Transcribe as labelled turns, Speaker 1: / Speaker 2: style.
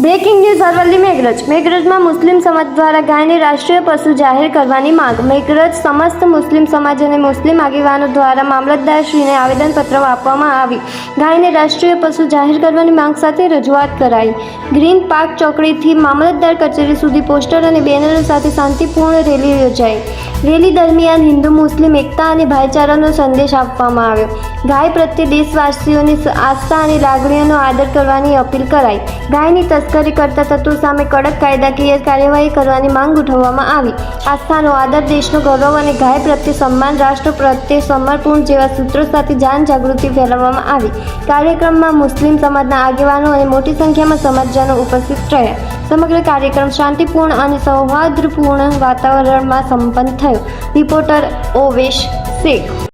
Speaker 1: Breaking news Aravalli મેઘરજમાં મુસ્લિમ સમાજ દ્વારા ગાયને રાષ્ટ્રીય પશુ જાહેર કરવાની માંગ. મેઘરજ સમસ્ત મુસ્લિમ સમાજ અને મુસ્લિમ આગેવાનો દ્વારા મામલતદારશ્રીને આવેદનપત્ર આપવામાં આવી ગાયને રાષ્ટ્રીય પશુ જાહેર કરવાની માંગ સાથે રજૂઆત કરાઈ. ગ્રીન પાર્ક ચોકડીથી મામલતદાર કચેરી સુધી પોસ્ટર અને બેનરો સાથે શાંતિપૂર્ણ રેલી યોજાઈ. રેલી દરમિયાન હિન્દુ મુસ્લિમ એકતા અને ભાઈચારાનો સંદેશ આપવામાં આવ્યો. ગાય પ્રત્યે દેશવાસીઓની આસ્થા અને લાગણીઓનો આદર કરવાની અપીલ કરાઈ. ગાયની તસ્કરી કરતા તત્વો સામે કડક કાયદાકીય કાર્યવાહી કરવાની માંગ ઉઠાવવામાં આવી. આસ્થાનો આદર, દેશનો ગૌરવ અને ગાય પ્રત્યે સન્માન, રાષ્ટ્ર પ્રત્યે સમર્પણ જેવા સૂત્રો સાથે જાગૃતિ ફેલાવવામાં આવી. કાર્યક્રમમાં મુસ્લિમ સમાજના આગેવાનો અને મોટી સંખ્યામાં સમાજજનો ઉપસ્થિત રહ્યા. સમગ્ર કાર્યક્રમ શાંતિપૂર્ણ અને સૌહાર્દપૂર્ણ વાતાવરણમાં સંપન્ન થયો. રિપોર્ટર ઓવેશ શેખ.